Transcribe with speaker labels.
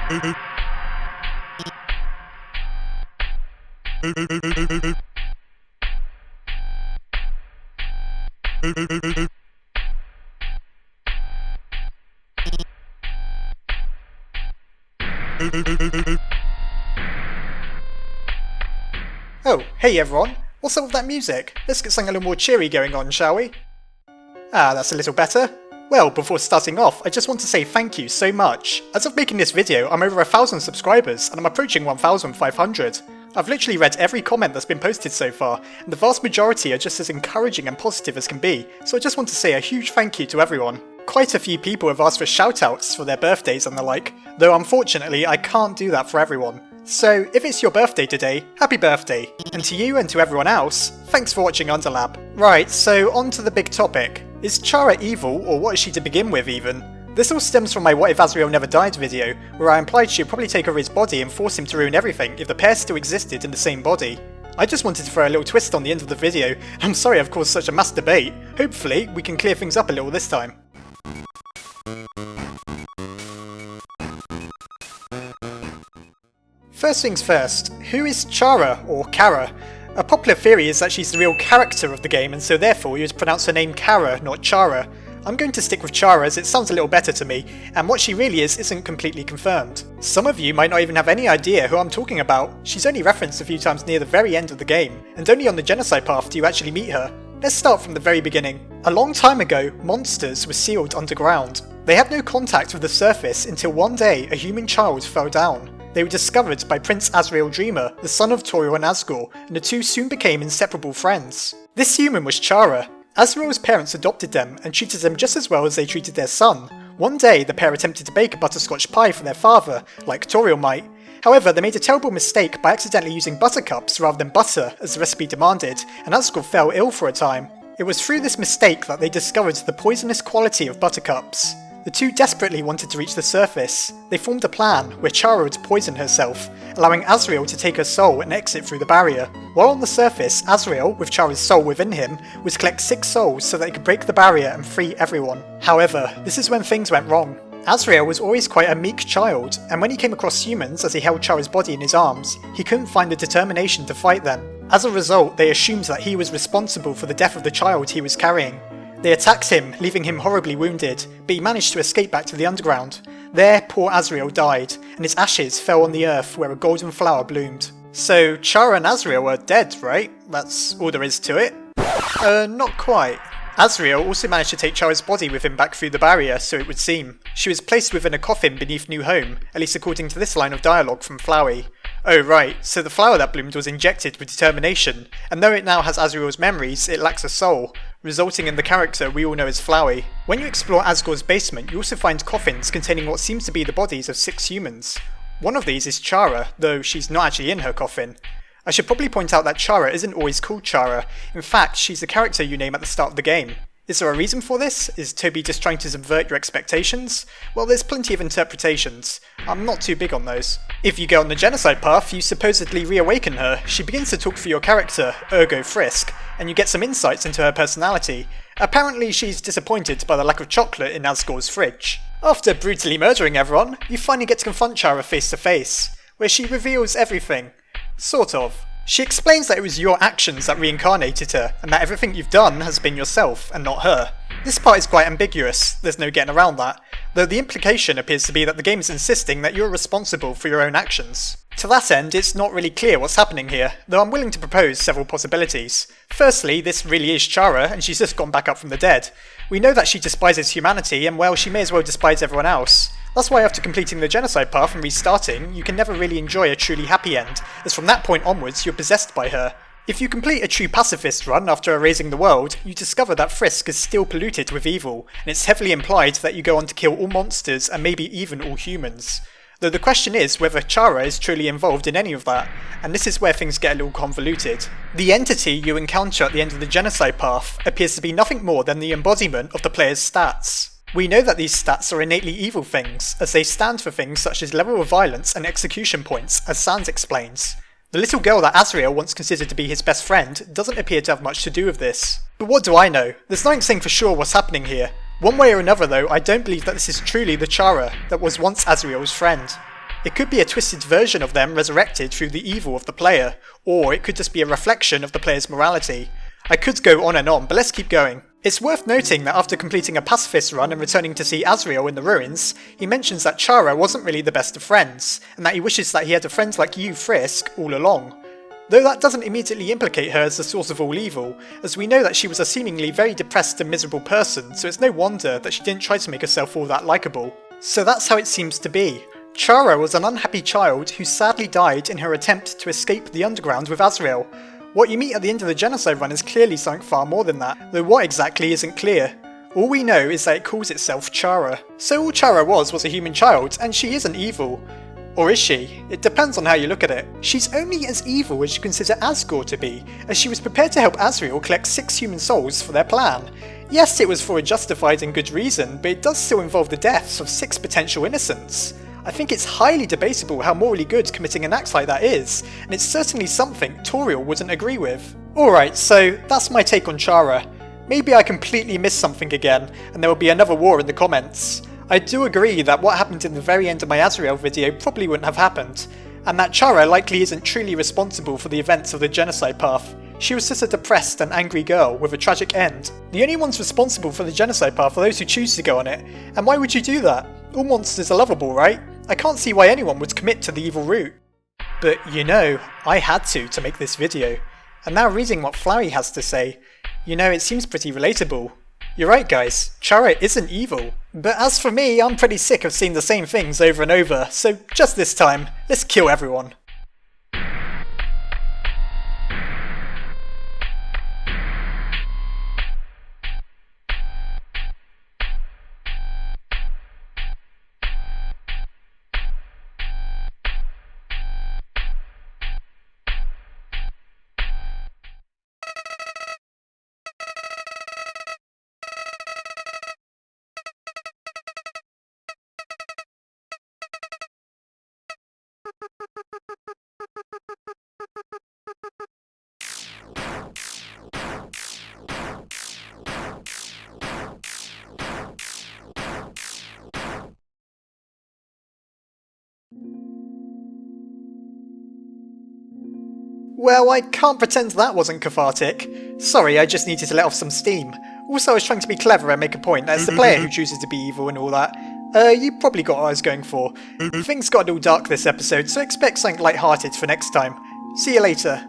Speaker 1: Oh, hey everyone, what's up with that music? Let's get something a little more cheery going on, shall we? Ah, that's a little better. Well, before starting off, I just want to say thank you so much. As of making this video, I'm over 1,000 subscribers and I'm approaching 1,500. I've literally read every comment that's been posted so far, and the vast majority are just as encouraging and positive as can be, so I just want to say a huge thank you to everyone. Quite a few people have asked for shoutouts for their birthdays and the like, though unfortunately I can't do that for everyone. So if it's your birthday today, happy birthday! And to you and to everyone else, thanks for watching Underlab. Right, so on to the big topic. Is Chara evil, or what is she to begin with even? This all stems from my What If Azrael Never Died video, where I implied she'd probably take over his body and force him to ruin everything if the pair still existed in the same body. I just wanted to throw a little twist on the end of the video, and I'm sorry I've caused such a mass debate. Hopefully, we can clear things up a little this time. First things first, who is Chara, or Chara? A popular theory is that she's the real character of the game, and so therefore you would pronounce her name Chara, not Chara. I'm going to stick with Chara as it sounds a little better to me, and what she really is isn't completely confirmed. Some of you might not even have any idea who I'm talking about. She's only referenced a few times near the very end of the game, and only on the genocide path do you actually meet her. Let's start from the very beginning. A long time ago, monsters were sealed underground. They had no contact with the surface until one day a human child fell down. They were discovered by Prince Azrael Dreamer, the son of Toriel and Asgore, and the two soon became inseparable friends. This human was Chara. Azrael's parents adopted them and treated them just as well as they treated their son. One day, the pair attempted to bake a butterscotch pie for their father, like Toriel might. However, they made a terrible mistake by accidentally using buttercups rather than butter as the recipe demanded, and Asgore fell ill for a time. It was through this mistake that they discovered the poisonous quality of buttercups. The two desperately wanted to reach the surface. They formed a plan where Chara would poison herself, allowing Azrael to take her soul and exit through the barrier. While on the surface, Azrael, with Chara's soul within him, would collect 6 souls so that he could break the barrier and free everyone. However, this is when things went wrong. Azrael was always quite a meek child, and when he came across humans as he held Chara's body in his arms, he couldn't find the determination to fight them. As a result, they assumed that he was responsible for the death of the child he was carrying. They attacked him, leaving him horribly wounded, but he managed to escape back to the underground. There, poor Azrael died, and his ashes fell on the earth where a golden flower bloomed. So, Chara and Azrael are dead, right? That's all there is to it? Not quite. Azrael also managed to take Chara's body with him back through the barrier, so it would seem. She was placed within a coffin beneath New Home, at least according to this line of dialogue from Flowey. Oh right, so the flower that bloomed was injected with determination, and though it now has Azrael's memories, it lacks a soul, resulting in the character we all know as Flowey. When you explore Asgore's basement, you also find coffins containing what seems to be the bodies of 6 humans. One of these is Chara, though she's not actually in her coffin. I should probably point out that Chara isn't always called Chara. In fact, she's the character you name at the start of the game. Is there a reason for this? Is Toby just trying to subvert your expectations? Well, there's plenty of interpretations. I'm not too big on those. If you go on the genocide path, you supposedly reawaken her. She begins to talk for your character, ergo Frisk, and you get some insights into her personality. Apparently she's disappointed by the lack of chocolate in Asgore's fridge. After brutally murdering everyone, you finally get to confront Chara face to face, where she reveals everything. Sort of. She explains that it was your actions that reincarnated her, and that everything you've done has been yourself, and not her. This part is quite ambiguous, there's no getting around that, though the implication appears to be that the game is insisting that you're responsible for your own actions. To that end, it's not really clear what's happening here, though I'm willing to propose several possibilities. Firstly, this really is Chara, and she's just gone back up from the dead. We know that she despises humanity, and well, she may as well despise everyone else. That's why after completing the genocide path and restarting, you can never really enjoy a truly happy end, as from that point onwards you're possessed by her. If you complete a true pacifist run after erasing the world, you discover that Frisk is still polluted with evil, and it's heavily implied that you go on to kill all monsters and maybe even all humans. Though the question is whether Chara is truly involved in any of that, and this is where things get a little convoluted. The entity you encounter at the end of the genocide path appears to be nothing more than the embodiment of the player's stats. We know that these stats are innately evil things, as they stand for things such as level of violence and execution points, as Sans explains. The little girl that Azrael once considered to be his best friend doesn't appear to have much to do with this. But what do I know? There's nothing saying for sure what's happening here. One way or another though, I don't believe that this is truly the Chara that was once Azrael's friend. It could be a twisted version of them resurrected through the evil of the player, or it could just be a reflection of the player's morality. I could go on and on, but let's keep going. It's worth noting that after completing a pacifist run and returning to see Asriel in the ruins, he mentions that Chara wasn't really the best of friends, and that he wishes that he had a friend like you, Frisk, all along. Though that doesn't immediately implicate her as the source of all evil, as we know that she was a seemingly very depressed and miserable person, so it's no wonder that she didn't try to make herself all that likeable. So that's how it seems to be. Chara was an unhappy child who sadly died in her attempt to escape the underground with Asriel. What you meet at the end of the genocide run is clearly something far more than that, though what exactly isn't clear. All we know is that it calls itself Chara. So all Chara was a human child, and she isn't evil. Or is she? It depends on how you look at it. She's only as evil as you consider Asgore to be, as she was prepared to help Asriel collect 6 human souls for their plan. Yes, it was for a justified and good reason, but it does still involve the deaths of 6 potential innocents. I think it's highly debatable how morally good committing an act like that is, and it's certainly something Toriel wouldn't agree with. Alright, so that's my take on Chara. Maybe I completely missed something again, and there will be another war in the comments. I do agree that what happened in the very end of my Asriel video probably wouldn't have happened, and that Chara likely isn't truly responsible for the events of the genocide path. She was just a depressed and angry girl with a tragic end. The only ones responsible for the genocide path are those who choose to go on it, and why would you do that? All monsters are lovable, right? I can't see why anyone would commit to the evil route. But you know, I had to make this video. And now reading what Flowey has to say, you know, it seems pretty relatable. You're right guys, Chara isn't evil. But as for me, I'm pretty sick of seeing the same things over and over, so just this time, let's kill everyone. Well, I can't pretend that wasn't cathartic. Sorry, I just needed to let off some steam. Also, I was trying to be clever and make a point that it's the player who chooses to be evil and all that. You probably got what I was going for. Things got a little dark this episode, so expect something light-hearted for next time. See you later.